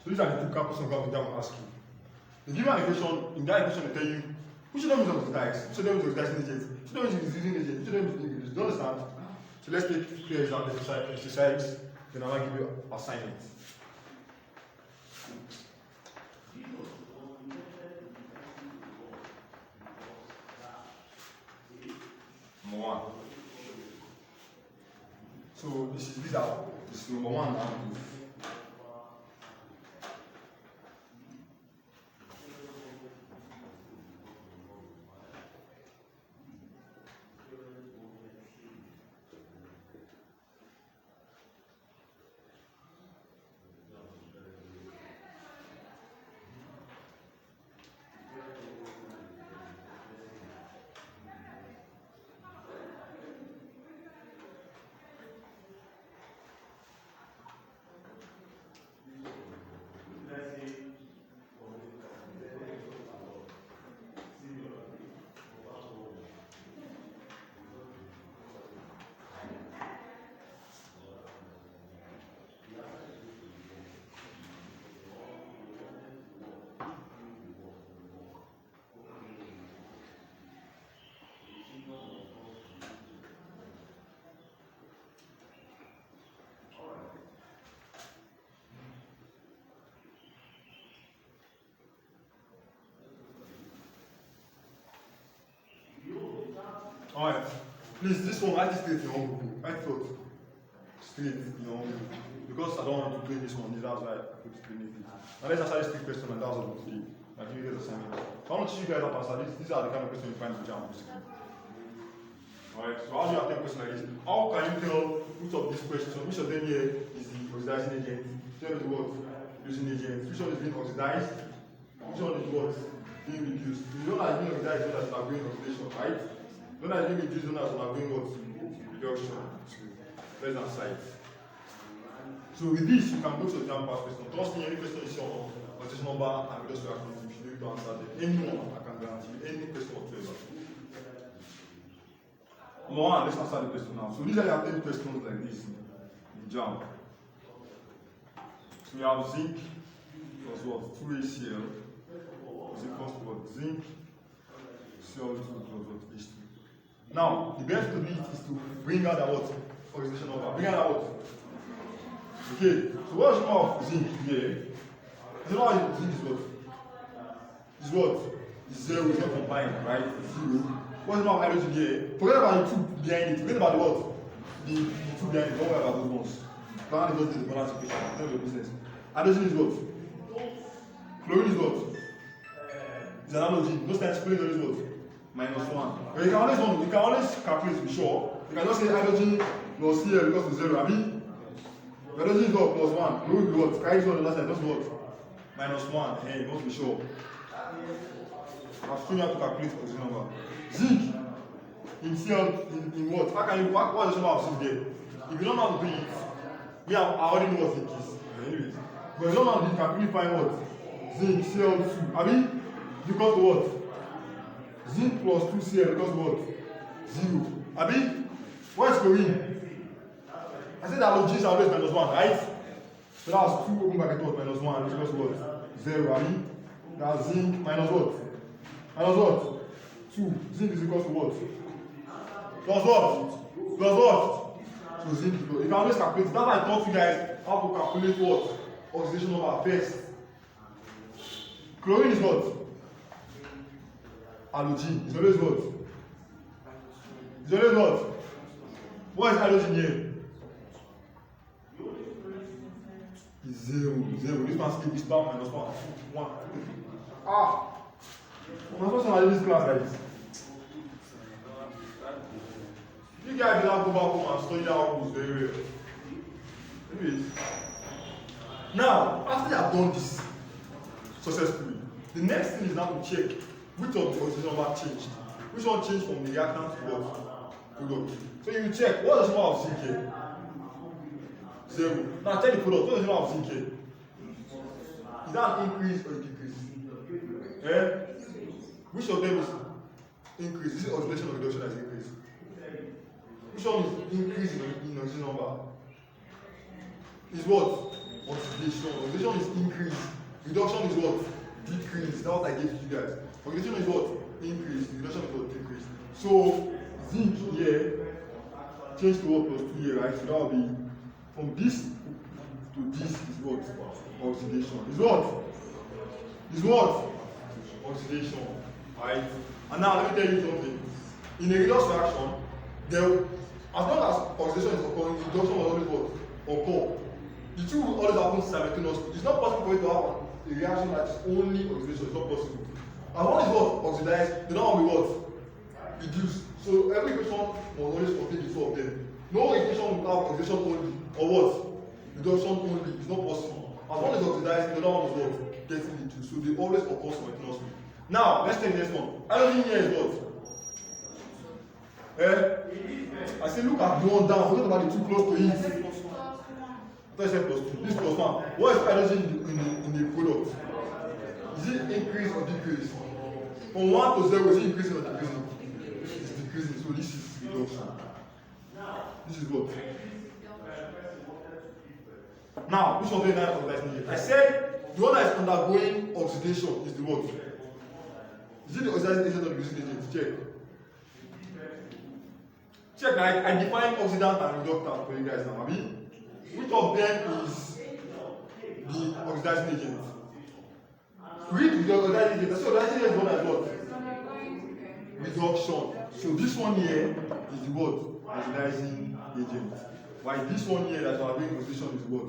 So these are the typical questions that will ask you. They give you an equation, in that equation they tell you which of them is oxidized, which of them is oxidizing agent, which of them is using agent, which of them is doing this. Do you understand? So let's take clear exercise, then I'll give you assignment. Number 1. So this is number 1 and 2. Alright, please, this one, write it straight in your own book. Write it straight in your own book. Because I don't want to play this one, that's why I put it beneath it. And let's answer this 3 questions, and that's what today. I give you guys assignment. So I want to teach you guys how to answer this. These are the kind of questions you find in the jam, basically. Alright, so how do you attempt questions like this? How can you tell which of these questions, which of them here is the oxidizing agent, which one is the what? Reducing agent, which one is being oxidized, which one is what? Being reduced. You know that being oxidized, you know that it's not going oxidation, right? Don't I think reduce one as one going what? Reduction. Less than side. So with this, you can go to the exam pass question. Trust me, any question is your oxidation number and reduction reaction. If you need to answer them, anyone, I can guarantee you, any question whatsoever. Number 1, let's answer the question now. So these are your 10 questions like this in the jam. So we have zinc plus what? 2HCl is equals to what? Zinc CO2 plus what? H2. Now, the best to do it is to bring out the what? Oxidation number. Bring out the what? Okay, so what's the number of zinc here? The number of zinc is what? Is what? Is 0, it's not combined, right? 0. What's the number of hydrogen here? Forget about the 2 behind it. Forget about the what? The 2 behind it. Don't worry about those ones. Plan just the balance equation. Tell your business. Hydrogen is what? Chlorine is what? It's an halogen. Most times chlorine is what? -1. But you can always calculate to be sure. You can just say hydrogen plus Cl equals to 0. I mean, hydrogen is what? +1. No will be what? Carry this one on the other side, just what? -1. Hey, you must be sure. I've shown you how to calculate the oxidation number. Zinc in Cl in what? How can you what is the number of zinc there? If you don't know how to do it, I already know what zinc is. Anyways. But if you don't know how to do it, can you find what? Zinc Cl2. I mean, equals to what? Zinc plus 2Cl equals what? 0. Abi, what is chlorine? I said that halogens are always -1, right? So that's 2 open bracket what? -1 equals what? 0. Abi, that's zinc minus what? Minus what? 2. Zinc is equals to what? Plus what? Plus what? So zinc is equal. You can always calculate. That's why I taught you guys how to calculate what? Oxidation number first. Chlorine is what? Halogen is always what? Is always what? What is halogen here? Is 0. This one skip this down -1. 1. Ah! I'm supposed to have this class like this. You guys did not go back home and study how to very well. Anyways. Now, after you have done this successfully, the next thing is now to check which of the oxidation number changed. Which one changed from the reactant to what? Product. So you check what is the number of zinc here? 0. Now check the product. What is the amount of zinc here? Is that an increase or a decrease? Eh? Which of them is increase? Is it oxidation or reduction that is increase? Which one is increase in oxygen number? Is what? Oxidation. Oxidation is increase. Reduction is what? Decrease. That's what I gave to you guys. Oxidation is what? Increase. Reduction is what? Decrease. So zinc here change to what? Plus 2 here, right? So that will be from this to this is what? Oxidation. Is what? Is what? Oxidation. Right? And now let me tell you something. In a redox reaction, there, as long as oxidation is occurring, reduction will always what? Occur. The two will always happen simultaneously. It's not possible for you to have a reaction that is only oxidation. It's not possible. And one is what? Oxidized, the other one will be what? Reduced. So every equation must always contain the two of them. No equation will have oxidation only or what? Reduction only. It's not possible. As one is oxidized, the other one is what? Getting reduced. So they always occur simultaneously. Now, let's take the next one. Hydrogen here is what? I say look at the one down. Forget about the two close to it. I thought I said plus 2. This plus 1. What is hydrogen in the product? Is it increase or decrease? From 1 to 0, is it increasing or decreasing? It's decreasing. So this is reduction. This is what? Now, which one of the nine oxidizing? I said the one that is undergoing oxidation is the what? Is it the oxidizing agent or the reducing agent? Check. Check. I define oxidant and reductant for you guys now. Which of them is the oxidizing agent? Read the oxidizing agent. So oxidizing agent is one as what? Reduction. So this one here is the what? Oxidizing agent. While this one here that is undergoing oxidation is what?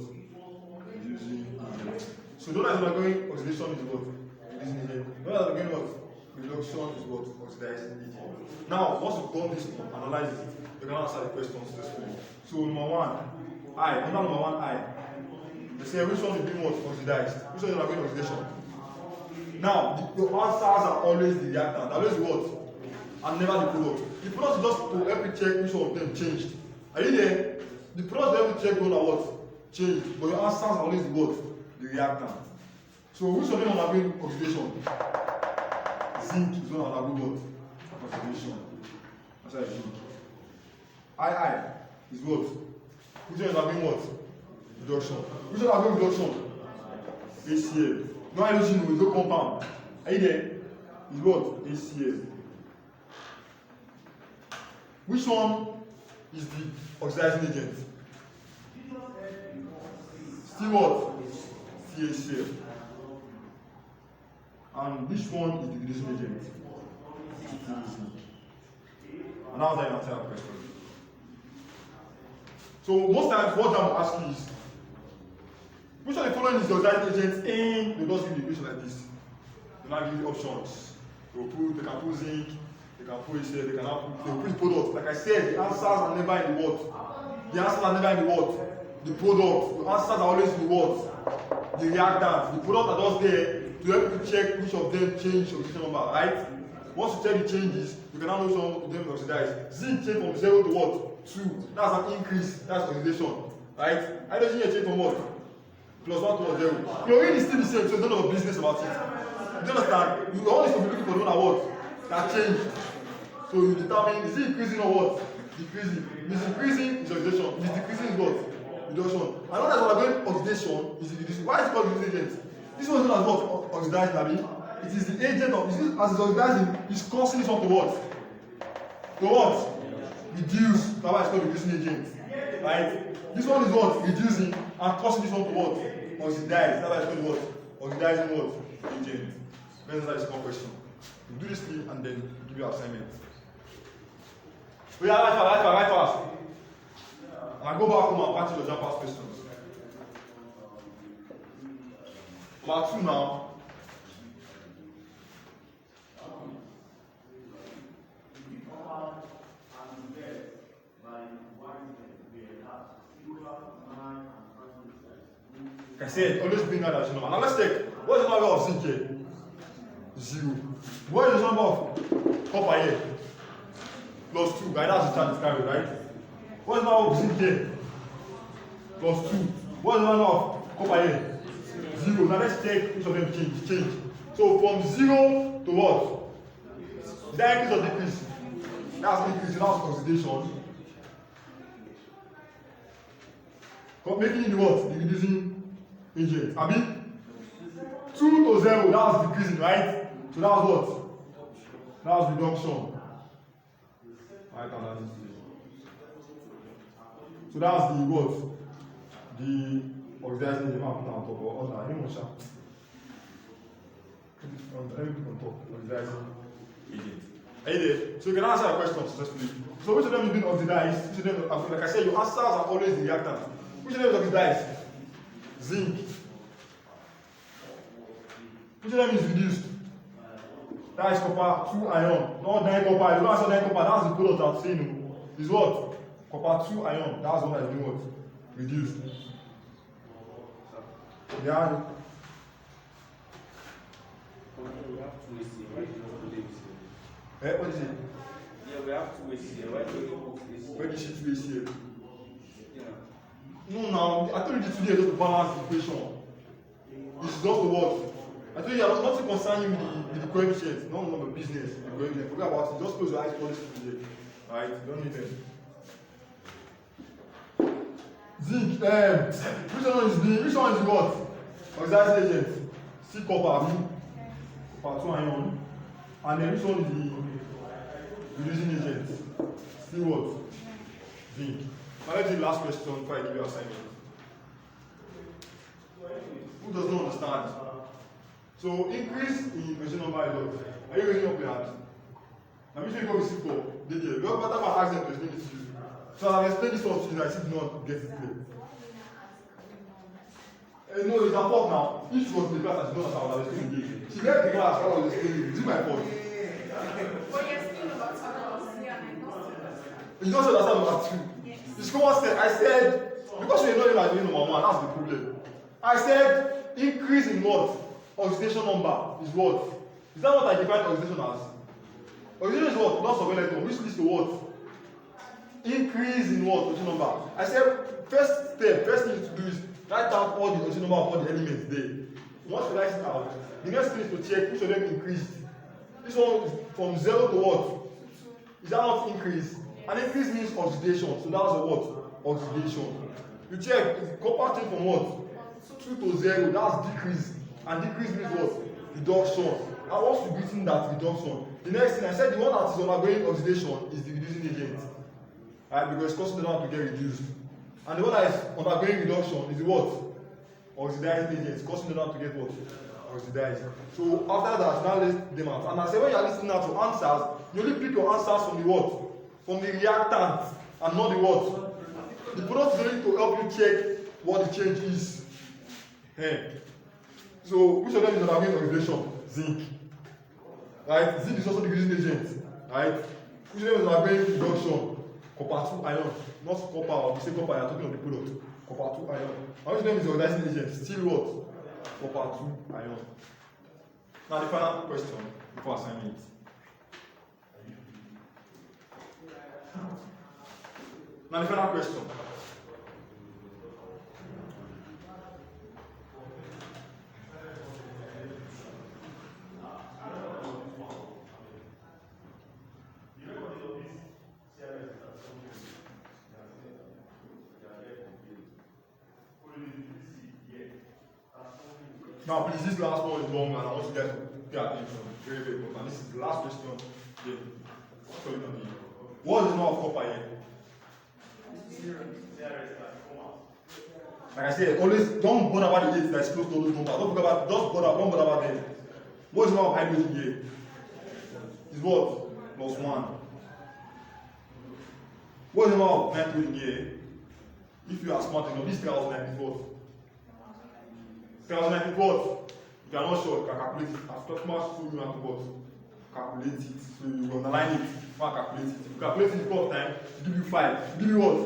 Reducing agent. So the one that is undergoing oxidation is what? Reducing agent. The one that is undergoing what? Reduction is what? Oxidizing agent. Now, once you've done this one, analyze it, you can answer the questions successfully. So number 1. I, under number 1 I. They say which one is being what? Oxidized. Which one is undergoing oxidation? Now, the answers are always the reactant, always the what? And never the product. The product is just to help you check which one of them changed. Are you there? The product will help you check one of what? Changed. But your answers are always the what? The reactant. So which of them are undergoing oxidation? Zinc is one undergoing what? Oxidation. That's why zinc. I is what? Which one is having what? Reduction. Which one is having reduction? ACl. No hydrogen with no compound. Are you there? Is what? ACl. Which one is the oxidizing agent? Still what? CaCl. And which one is the reducing agent? And now that you answer that question. So most times what I will ask you is, which of the following is the oxidizing agent in the dust give the equation like this? They now give you options. They can put zinc, they can put ACl, they will put the product. Like I said, the answers are never in the what? The answers are never in the what? The product. The answers are always in the what? The reactants. The product are just there to help you check which of them change oxidation number, right? Once you check the changes, you can now know which one of them oxidized. Zinc change from 0 to what? 2. That's an increase. That's oxidation. Right? Hydrogen here change from what? Plus 1 to 0. Chlorine is still the same, so there's none of business about it. Do you understand? You always be looking for the one that what? That changed. So you determine, is it increasing or what? Decreasing. If it's increasing, it's oxidation. If it's decreasing, it's what? Reduction. And what that's undergoing oxidation is the reducing. Why is it called reducing agent? This one is known as what? Oxidizing, Abi. It is the agent of, as it's oxidizing, it's causing this one to what? To what? Reduce. That's why it's called reducing agent. Right? This one is what? Reducing and causing this one to what? Oxidize. That's why it's called what? Oxidizing what? Agent. Let's answer this one question. You do this thing and then give you assignment. Yeah, right fast. And I go back home and practice your jump pass questions. Part 2 now. Like I said, always bring out that number. Now let's take, what is the number of zinc here? 0. What is the number of copper here? Plus 2. Right? That's the charge carried, right? What is the number of zinc here? plus 2. What is the value of copper here? 0. Now let's check which of them change. So from 0 to what? Is that increase or decrease? That's increase, that's oxidation. Making it what? The reducing agent. I mean, 2 to 0, that's decreasing, right? So that's what? That's reduction. Right, so that's the what? The oxidizing agent on top or under. Anyone shall? Let me put on top. Oxidizing agent. Are you there? So you can answer a question successfully. So which of them is being oxidized? Which of them, like I said, your answers are always the reactant. Which of them is oxidized? Zinc. Which of them is reduced? That is copper 2 ion. Not 9 copper. You don't answer 9 copper. That's the product I'm saying. Is what? Copper 2 ion. That's what I'm doing what? Reduced. Yeah. We have 2 AC. Why do you not put AC? What is it? Yeah, we have 2 AC. Why do you not put AC? Where did she 2 AC here? Yeah. No, now, I told you the 2 is just to balance the equation. It's just the what? I told you, I'm not concerning with the coefficients. No, the business. The coefficient. Forget about it. Just close your eyes for this today. Alright? You don't need them. Zinc. Which one is the? Which one is what? Oxidizing agent. C copper. Copper 2 ion. And then which one is the reducing agent? C what? Zinc. Now let's do the last question before I give you assignment. Who does not understand? So increase in question number is what? Are you raising up your hand? I'm usually going to sit for the day. What better I ask them to explain it to you? So I'll explain this one to you and I still do not get it clear. No, it's her fault now. If she was in the class and she knows how I was explaining it. She left the class while I was explaining it. Is it my fault? But you're still about to us, yeah, and I don't understand. You don't understand number 2. Yes. The school said, I said, because you know you are doing number 1, that's the problem. I said, increase in what? Oxidation number is what? Is that what I define oxidation as? Oxidation is what? Loss of electron, which leads to what? Increase in what? Oxidation number. I said, first thing to do is write down all the oxidation number of all the elements there. Once you write it out, the next thing is to check which of them increased. This one is from 0 to what? Is that not increase? And increase means oxidation. So that's a what? Oxidation. You check, it's copper change from what? 2 to 0, that's decrease. And decrease means what? Reduction. And once you've written that reduction, the next thing I said, the one that is undergoing oxidation is the reducing agent. Right? Because it's causing the one to get reduced. And the one that is undergoing reduction is the what? Oxidizing agent. It's causing the one to get what? Oxidized. So after that, now list them out. And I said when you are listening out to answers, you only pick your answers from the what? From the reactant and not the what? The product is only to help you check what the change is. Hey. So which of them is undergoing oxidation? Zinc. Right? Zinc is also the reducing agent. Right? Which of them is undergoing reduction? Copper 2 ion. Not copper, or we say copper, you are talking of the product. Copper 2 ion. And which of them is the oxidizing agent? Still what? Copper 2 ion. Now the final question before assignment. Now the final question. Now please, this last one is long and I want you guys to pay attention. Very, very important. This is the last question. Yeah. So you can be. What is the number of copper here? Like I said, always don't bother about the 8 that is close to those numbers. Don't bother about them. What is the number of hydrogen here? Is what? Plus 1. What is the number of nitrogen here? If you are smart enough, this 1094. 1094. If you are not sure, you can calculate it. After much so you have to what? Calculate it. So you underline it. You can calculate it. If you calculate it the time, it give you 5. It give you what?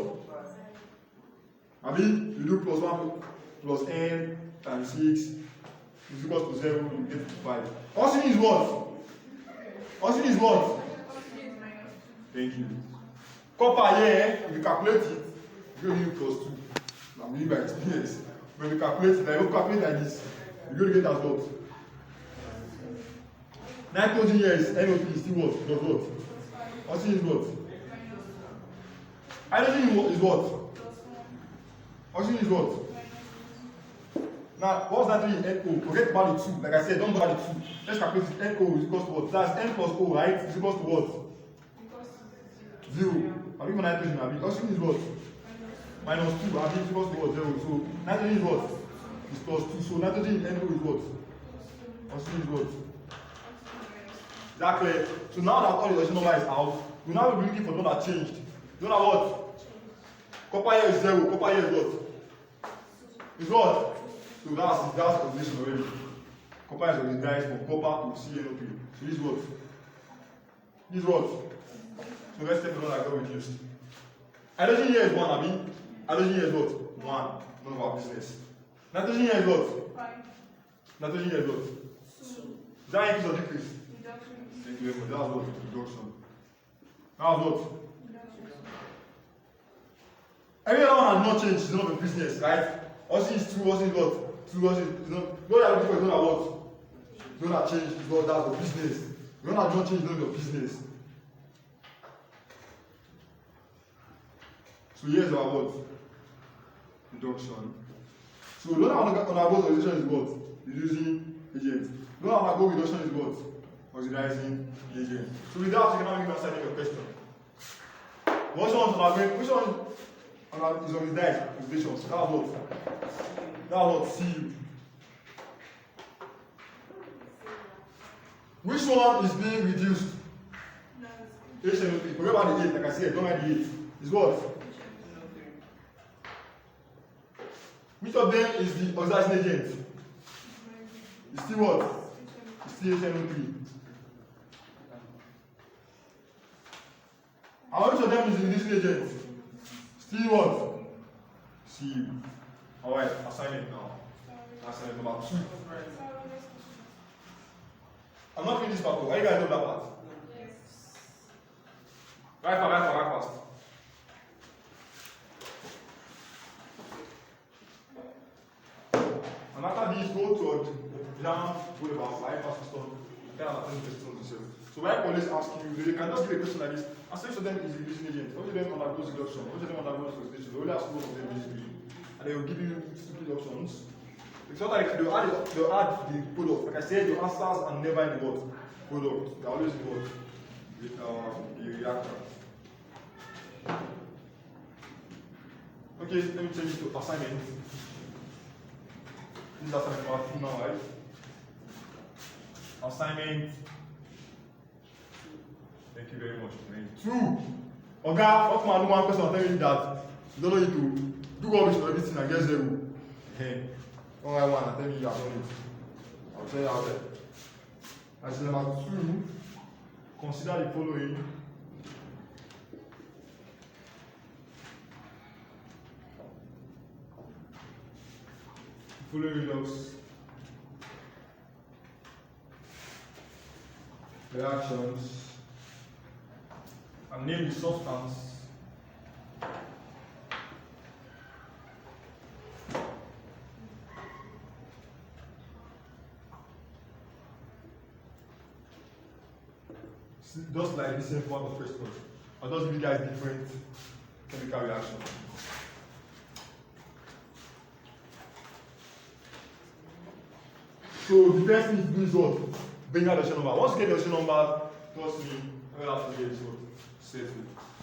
I mean, you do plus 1 plus n times 6 is equal to 0, you get 5. Oxygen is what? Oxygen is what? Thank you. Copper here, if you calculate it, it will give you plus 2. I'm doing by experience. When we calculate, like, we calculate like this, you're going to get as what? Nitrogen here is NO3 is still what? Does what? Oxygen is what? Hydrogen is what? Oxygen is what? Now, what's that doing? NO. Forget about the 2. Like I said, don't bother the 2. Let's calculate it. NO is equals to what? That's N plus O, right? Is equals to what? 0. I'll give nitrogen. Oxygen is what? Minus 2. I'll give equals to what? 0. So, nitrogen is what? Is plus 2. So, nitrogen NO is what? Oxygen is what? Exactly. So now that all the oxygen number is out, we now be looking for the one that changed. The one that what? Copper here is 0. Copper here is what? Is what? So that's oxidation already. Copper is oxidized from copper to CaO3. So this is what? This is what? So let's take the one that got reduced. Hydrogen here is 1, Abi. Hydrogen here is what? 1. None of our business. Nitrogen here is what? 5. Nitrogen here is what? 2. Is that increase or decrease? Reduction. Thank you very much. That was what? Reduction. That was what? Every other one has not changed. It's none of your business, right? Oxygen is 2, oxygen is what? 2, oxygen is not. What you are looking for is not what? You don't have changed. It's what? That's your business. You don't have not changed. It's none of your business. So here's our what? Reduction. So the one on our goal oxidation is what? Reducing agent. The one on our goal reduction is what? Oxidizing agent. So with that, you can now give answer your question. Which one on our brain? Which one on our is oxidized? Oxidation. So that's what? That's what? Cu. Which one is being reduced? HNO3. Forget about the 8. Like I said, don't write the 8. Is what? Which of them is the oxidizing agent? It's still what? It's still HNO3. And which of them is the reducing agent? Still what? Cu. Alright, assignment now. Assignment number 2. I'm not finished this part. Why you guys know that part? Yes. Right fast. And after this, go to exam, go about 5 past system, kind of attend questions yourself. So when police ask you, they can just give a question like this, and say to them is the reducing agent. What do you them undergoes reduction? What do you them undergoes oxidation? They only ask one of them basically. And they will give you stupid options. It's not like they'll add the product. Like I said, the answers are never in the word product. They're always in the word with the reactor. Okay, let me change it to assignment. This is assignment number 2 now, right? Assignment. Thank you very much. 2. Oga, what can I do one question tell you that you don't need to do rubbish for everything and get 0. Hey. Don't write 1 and tell me you have done it. I'll tell you how that. As number 2, consider the following. Following redox reactions and name the substance just like the same part of first one. I'll just give you guys different chemical reactions. So the first thing to do is what? Bring out the oxidation number. Once you get the oxidation number, trust me, all you have to do is what? Set it.